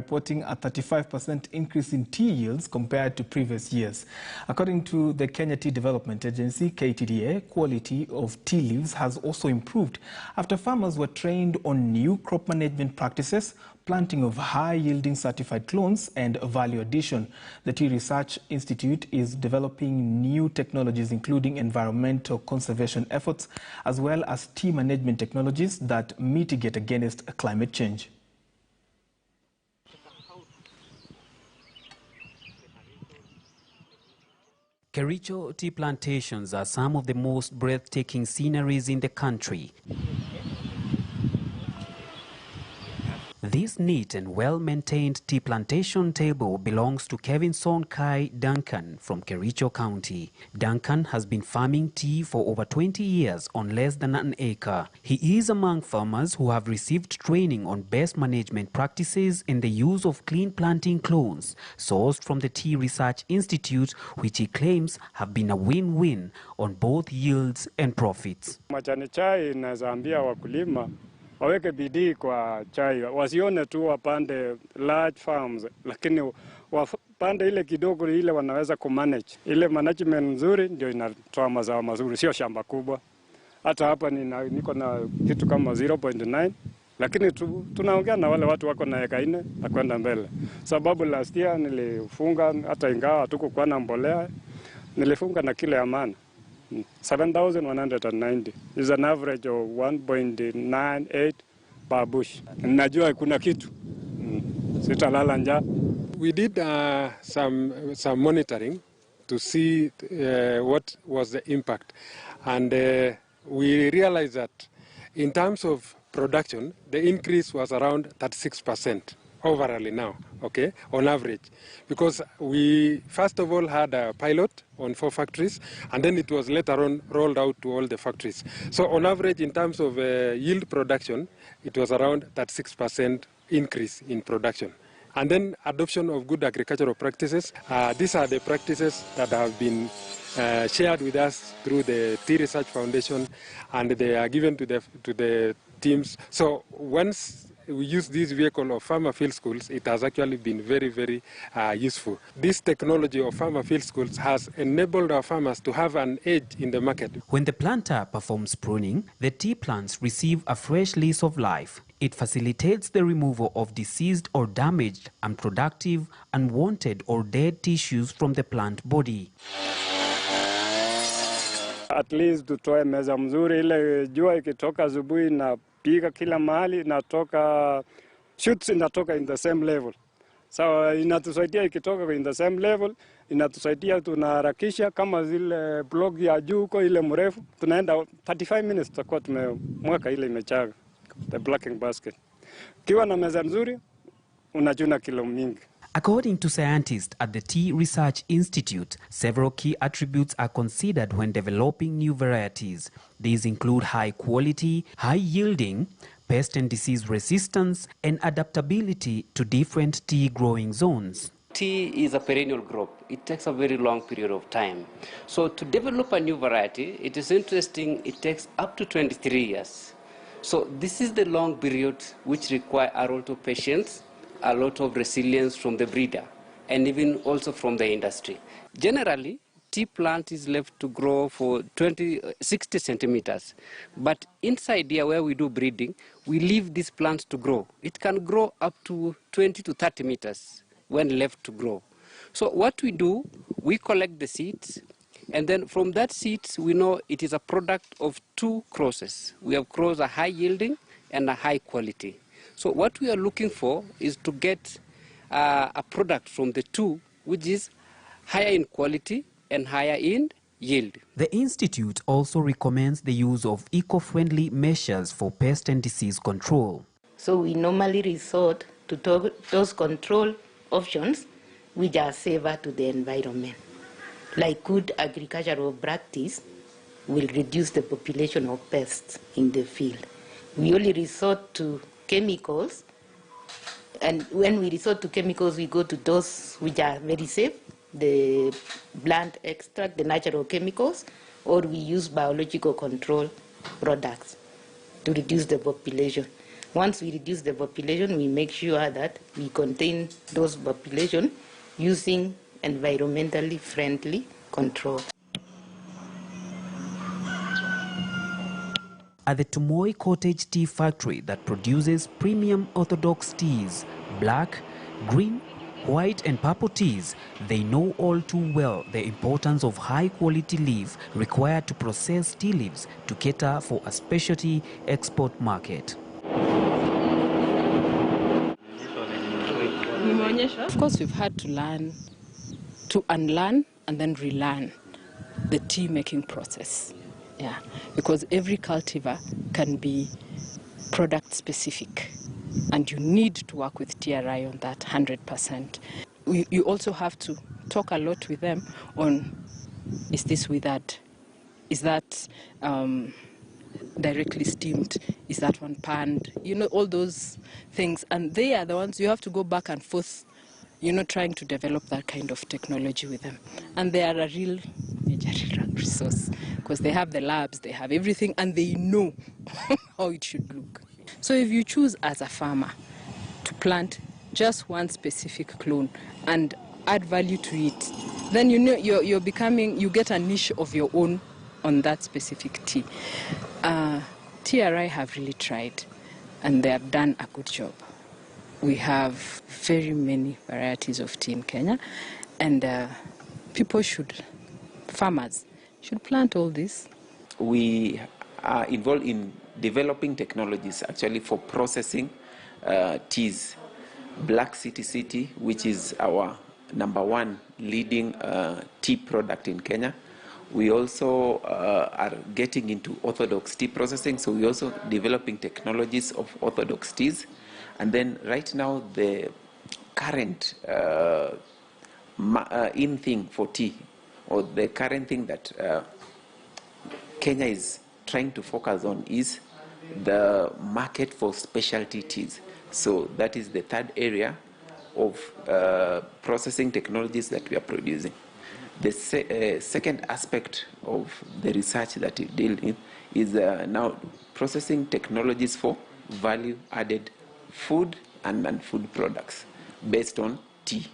reporting a 35% increase in tea yields compared to previous years. According to the Kenya Tea Development Agency, KTDA, quality of tea leaves has also improved after farmers were trained on new crop management practices, planting of high-yielding certified clones, and value addition. The Tea Research Institute is developing new technologies, including environmental conservation efforts, as well as tea management technologies that mitigate against climate change. Kericho tea plantations are some of the most breathtaking sceneries in the country. This neat and well-maintained tea plantation table belongs to Kevin Sonkai Duncan from Kericho County. Duncan has been farming tea for over 20 years on less than an acre. He is among farmers who have received training on best management practices in the use of clean planting clones, sourced from the Tea Research Institute, which he claims have been a win-win on both yields and profits. Majani chai inazaambia wakulima waweke bidii kwa chai, wasione tu wapande large farms, lakini wapande ile kidogo ile wanaweza kumanage. Ile management nzuri ndio inatoa mazao mazuri, sio shamba kubwa. Hata hapa niko na kitu kama 0.9, lakini tunaongea na wale watu wako na eka 4 na kwenda mbele. Sababu last year nilifunga, hata ingawa hatukuwa na mbolea, nilifunga na kile ya maana. 7,190 is an average of 1.98 per bush. Najua kuna kitu. Sitalala njaa. We did some monitoring to see what was the impact, and we realized that in terms of production, the increase was around 36%. Overall now, okay, on average, because we first of all had a pilot on 4 factories, and then it was later on rolled out to all the factories. So on average, in terms of yield production, it was around 36% increase in production. And then adoption of good agricultural practices. These are the practices that have been shared with us through the Tea Research Foundation, and they are given to the teams. So once we use this vehicle of farmer field schools, it has actually been very, very useful. This technology of farmer field schools has enabled our farmers to have an edge in the market. When the planter performs pruning, the tea plants receive a fresh lease of life. It facilitates the removal of diseased or damaged, unproductive, unwanted or dead tissues from the plant body. At least tutoe meza mzuri, ile jua ikitoka asubuhi na piga kila mahali, inatoka shoots inatoka in the same level. So inatusaidia ikitoka in the same level, inatusaidia tunaharakisha kama zile blog ya juu huko ile mrefu, tunaenda 35 minutes tutakuwa tumemweka ile imechaga, the blocking basket. Kiwa na meza nzuri, unachuna kilo mingi. According to scientists at the Tea Research Institute, several key attributes are considered when developing new varieties. These include high quality, high yielding, pest and disease resistance, and adaptability to different tea growing zones. Tea is a perennial crop. It takes a very long period of time. So to develop a new variety, it is interesting, it takes up to 23 years. So this is the long period which require a lot of patience, a lot of resilience from the breeder, and even also from the industry. Generally, tea plant is left to grow for 60 centimeters. But inside here where we do breeding, we leave this plant to grow. It can grow up to 20 to 30 meters when left to grow. So what we do, we collect the seeds, and then from that seeds, we know it is a product of 2 crosses. We have crossed a high yielding and a high quality. So what we are looking for is to get a product from the 2, which is higher in quality and higher in yield. The Institute also recommends the use of eco-friendly measures for pest and disease control. So we normally resort to those control options which are safer to the environment. Like good agricultural practice will reduce the population of pests in the field. We only resort to chemicals, and when we resort to chemicals, we go to those which are very safe, the plant extract, the natural chemicals, or we use biological control products to reduce the population. Once we reduce the population, we make sure that we contain those population using environmentally friendly control. At the Tumoy Cottage Tea Factory that produces premium orthodox teas, black, green, white and purple teas, they know all too well the importance of high-quality leaf required to process tea leaves to cater for a specialty export market. Of course, we've had to learn, to unlearn and then relearn the tea making process. Yeah, because every cultivar can be product specific and you need to work with TRI on that 100%. You also have to talk a lot with them on, is this withered? Is that directly steamed? Is that one panned? You know, all those things. And they are the ones you have to go back and forth, you know, trying to develop that kind of technology with them. And they are a real major resource because they have the labs, they have everything, and they know how it should look. So if you choose as a farmer to plant just one specific clone and add value to it, then you know you're becoming, you get a niche of your own on that specific tea. TRI have really tried and they have done a good job. We have very many varieties of tea in Kenya, and people should, farmers should plant all this. We are involved in developing technologies actually for processing teas. Black City, which is our #1 leading tea product in Kenya. We also are getting into orthodox tea processing, so we're also developing technologies of orthodox teas. And then right now the current in thing for tea, or the current thing that Kenya is trying to focus on is the market for specialty teas. So that is the third area of processing technologies that we are producing. The second aspect of the research that we deal in is now processing technologies for value-added food and non-food products based on tea.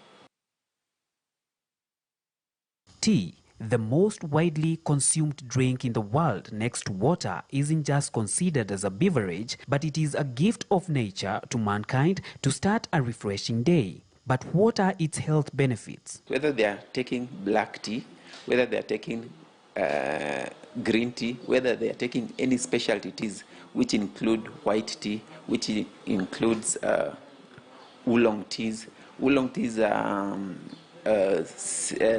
Tea, the most widely consumed drink in the world next to water, isn't just considered as a beverage, but it is a gift of nature to mankind to start a refreshing day. But what are its health benefits? Whether they are taking black tea, whether they are taking green tea, whether they are taking any specialty teas, which include white tea, which includes oolong teas. Oolong teas are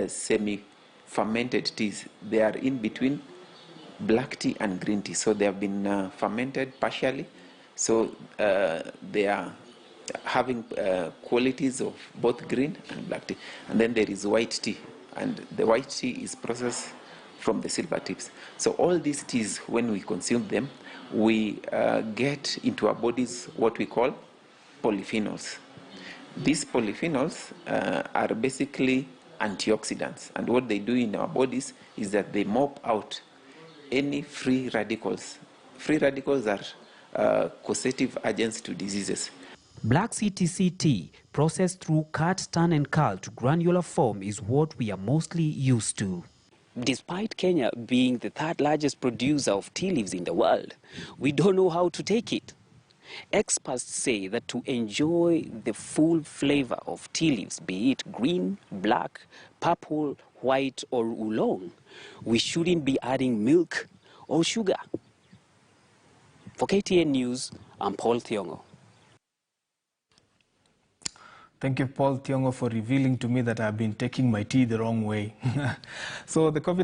semi-fermented teas. They are in between black tea and green tea. So they have been fermented partially. So they are having qualities of both green and black tea. And then there is white tea. And the white tea is processed from the silver tips. So all these teas, when we consume them, we get into our bodies what we call polyphenols. These polyphenols are basically antioxidants, and what they do in our bodies is that they mop out any free radicals. Free radicals are causative agents to diseases. Black CTC tea, processed through cut, turn and curl to granular form, is what we are mostly used to. Despite Kenya being the third largest producer of tea leaves in the world, we don't know how to take it. Experts say that to enjoy the full flavor of tea leaves, be it green, black, purple, white or oolong, we shouldn't be adding milk or sugar. For KTN News, I'm Paul Thiongo. Thank you, Paul Thiongo, for revealing to me that I've been taking my tea the wrong way. So the COVID